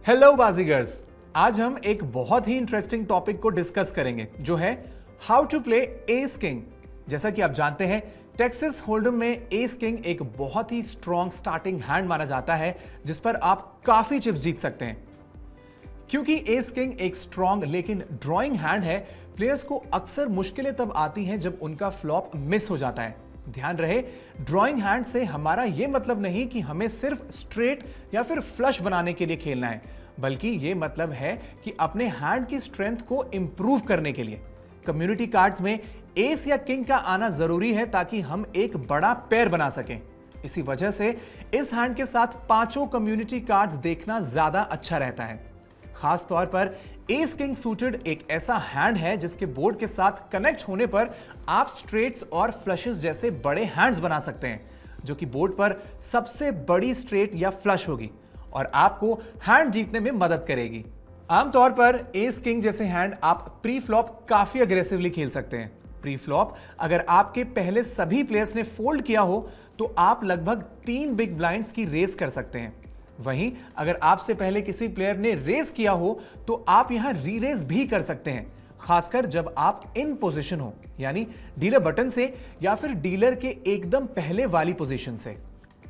Hello बाजीगर्स। आज हम एक बहुत ही इंटरेस्टिंग टॉपिक को डिस्कस करेंगे जो है how to play ace king. जैसा कि आप जानते हैं टेक्सास होल्डम में एस किंग एक बहुत ही स्ट्रॉन्ग स्टार्टिंग हैंड माना जाता है जिस पर आप काफी चिप्स जीत सकते हैं। क्योंकि एस किंग एक स्ट्रॉन्ग लेकिन ड्रॉइंग हैंड है, प्लेयर्स को अक्सर मुश्किलें तब आती हैं जब उनका फ्लॉप मिस हो जाता है। ध्यान रहे, ड्रॉइंग हैंड से हमारा यह मतलब नहीं कि हमें सिर्फ स्ट्रेट या फिर फ्लश बनाने के लिए खेलना है, बल्कि यह मतलब है कि अपने हैंड की स्ट्रेंथ को इंप्रूव करने के लिए। कम्युनिटी कार्ड्स में एस या किंग का आना जरूरी है ताकि हम एक बड़ा पेयर बना सकें। इसी वजह से इस हैंड के साथ पांचों कम्युनिटी कार्ड्स देखना ज्यादा अच्छा रहता है। खास तौर पर एस किंग सूटेड एक ऐसा हैंड है जिसके बोर्ड के साथ कनेक्ट होने पर आप स्ट्रेट्स और फ्लशेस जैसे बड़े हैंड्स बना सकते हैं, जो कि बोर्ड पर सबसे बड़ी स्ट्रेट या फ्लश होगी और आपको हैंड जीतने में मदद करेगी। आमतौर पर एस किंग जैसे हैंड आप प्री फ्लॉप काफी अग्रेसिवली खेल सकते हैं। प्री फ्लॉप अगर आपके पहले सभी प्लेयर्स ने फोल्ड किया हो तो आप लगभग 3 बिग ब्लाइंड्स की रेस कर सकते हैं। वहीं अगर आपसे पहले किसी प्लेयर ने रेस किया हो तो आप यहां री रेस भी कर सकते हैं, खासकर जब आप इन पोजीशन हो, यानी डीलर बटन से या फिर डीलर के एकदम पहले वाली पोजीशन से।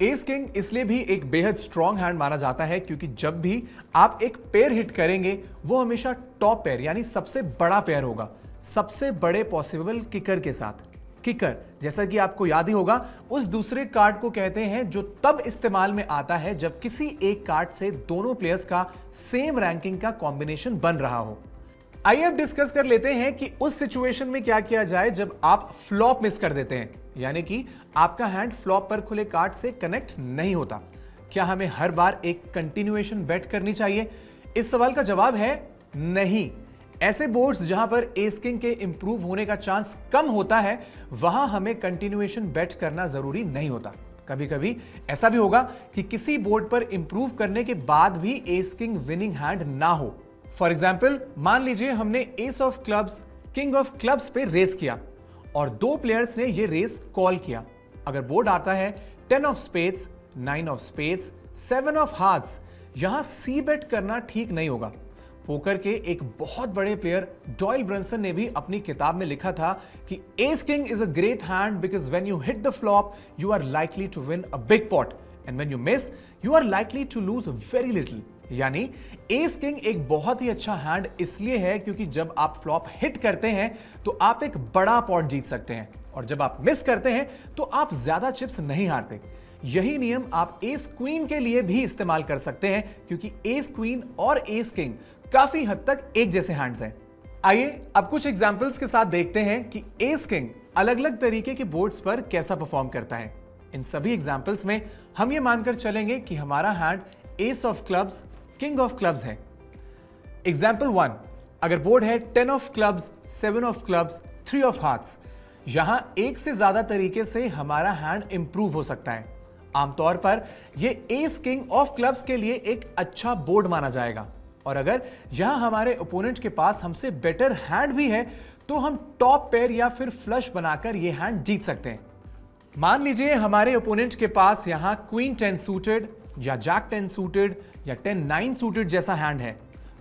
एस किंग इसलिए भी एक बेहद स्ट्रॉन्ग हैंड माना जाता है क्योंकि जब भी आप एक पेयर हिट करेंगे वो हमेशा टॉप पेयर यानी सबसे बड़ा पेयर होगा, सबसे बड़े पॉसिबल किकर के साथ। किकर, जैसा कि आपको याद ही होगा, उस दूसरे कार्ड को कहते हैं जो तब इस्तेमाल में आता है जब किसी एक कार्ड से दोनों प्लेयर्स का सेम रैंकिंग का कॉम्बिनेशन बन रहा हो। आइए अब डिस्कस कर लेते हैं कि उस सिचुएशन में क्या किया जाए जब आप फ्लॉप मिस कर देते हैं, यानी कि आपका हैंड फ्लॉप पर खुले कार्ड से कनेक्ट नहीं होता। क्या हमें हर बार एक कंटिन्यूएशन बेट करनी चाहिए? इस सवाल का जवाब है नहीं। ऐसे बोर्ड्स जहां पर एस किंग के इंप्रूव होने का चांस कम होता है वहां हमें कंटिन्यूएशन बेट करना जरूरी नहीं होता। कभी कभी ऐसा भी होगा कि किसी बोर्ड पर इंप्रूव करने के बाद भी एस किंग विनिंग हैंड ना हो। फॉर एग्जाम्पल, मान लीजिए हमने S of clubs king of clubs पे रेस किया और दो प्लेयर्स ने यह रेस कॉल किया। अगर बोर्ड आता है 10 of spades, 9 of spades, 7 of hearts, यहां सी बेट करना ठीक नहीं होगा। पोकर के एक बहुत बड़े प्लेयर डॉयल ब्रंसन ने भी अपनी किताब में लिखा था कि ace king is a great hand because when you hit the flop you are likely to win a big pot and when you miss you are likely to lose very little. यानी ace king एक बहुत ही अच्छा hand इसलिए है क्योंकि जब आप flop hit करते हैं तो आप एक बड़ा पॉट जीत सकते हैं और जब आप मिस करते हैं तो आप ज्यादा चिप्स नहीं हारते। यही नियम आप एस क्वीन के लिए भी इस्तेमाल कर सकते हैं क्योंकि एस क्वीन और एस किंग काफी हद तक एक जैसे हैंड्स हैं। आइए अब कुछ एग्जांपल्स के साथ देखते हैं कि एस किंग अलग अलग तरीके के बोर्ड्स पर कैसा परफॉर्म करता है। इन सभी एग्जांपल्स में हम ये मानकर चलेंगे कि हमारा hand S of clubs king of clubs है। एग्जाम्पल 1, अगर बोर्ड है 10 of clubs, 7 of clubs, 3 of hearts, यहां एक से ज्यादा तरीके से हमारा हैंड इंप्रूव हो सकता है। आमतौर पर यह एस किंग ऑफ क्लब्स के लिए एक अच्छा बोर्ड माना जाएगा और अगर यहां हमारे ओपोनेंट के पास हमसे बेटर हैंड भी है तो हम टॉप पेयर या फिर फ्लश बनाकर यह हैंड जीत सकते हैं। मान लीजिए हमारे ओपोनेंट के पास यहां क्वीन 10 सूटेड या जैक 10 सूटेड या 10 9 सूटेड जैसा हैंड है,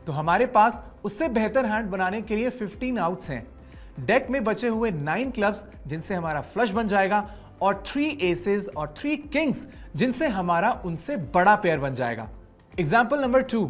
तो हमारे पास उससे बेहतर हैंड बनाने के लिए 15 आउट्स हैं। डेक में बचे हुए 9 क्लब्स जिनसे हमारा फ्लश बन जाएगा और 3 एसेस और 3 किंग्स जिनसे हमारा उनसे बड़ा पेयर बन जाएगा। एग्जाम्पल नंबर 2,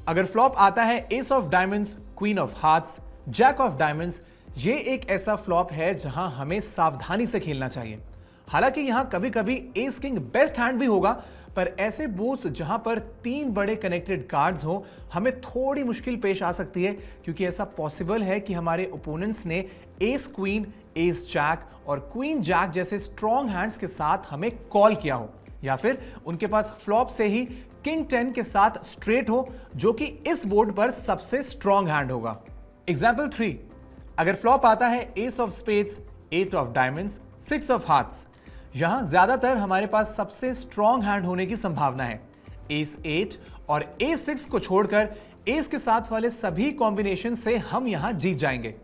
अगर फ्लॉप आता है ace of diamonds, queen of hearts, jack of diamonds, ये एक ऐसा फ्लॉप है जहां हमें सावधानी से खेलना चाहिए। हालांकि यहां कभी कभी एस किंग बेस्ट हैंड भी होगा, पर ऐसे बोर्ड्स जहां पर 3 बड़े कनेक्टेड कार्ड्स हो हमें थोड़ी मुश्किल पेश आ सकती है क्योंकि ऐसा पॉसिबल है कि हमारे ओपोनेंट्स ने एस क्वीन, एस जैक और क्वीन जैक जैसे स्ट्रॉन्ग हैंड्स के साथ हमें कॉल किया हो या फिर उनके पास फ्लॉप से ही किंग 10 के साथ स्ट्रेट हो जो कि इस बोर्ड पर सबसे स्ट्रॉन्ग हैंड होगा। एग्जाम्पल 3, अगर फ्लॉप आता है ace of spades, 8 of diamonds, 6 of hearts, यहां ज्यादातर हमारे पास सबसे स्ट्रॉन्ग हैंड होने की संभावना है। एस 8 और एस 6 को छोड़कर एस के साथ वाले सभी कॉम्बिनेशन से हम यहां जीत जाएंगे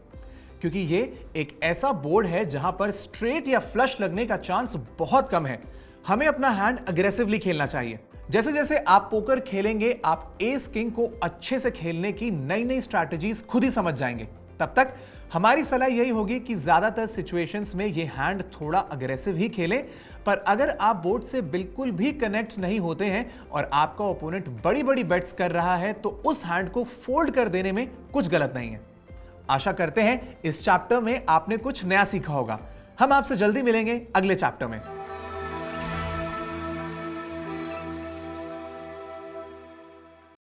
क्योंकि ये एक ऐसा बोर्ड है जहां पर स्ट्रेट या फ्लश लगने का चांस बहुत कम है। हमें अपना हैंड अग्रेसिवली खेलना चाहिए। जैसे जैसे आप पोकर खेलेंगे आप एस किंग को अच्छे से खेलने की नई नई स्ट्रैटेजीज खुद ही समझ जाएंगे। तब तक हमारी सलाह यही होगी कि ज्यादातर सिचुएशंस में ये हैंड थोड़ा अग्रेसिव ही खेलें, पर अगर आप बोर्ड से बिल्कुल भी कनेक्ट नहीं होते हैं और आपका ओपोनेंट बड़ी बड़ी बेट्स कर रहा है तो उस हैंड को फोल्ड कर देने में कुछ गलत नहीं है। आशा करते हैं इस चैप्टर में आपने कुछ नया सीखा होगा। हम आपसे जल्दी मिलेंगे अगले चैप्टर में।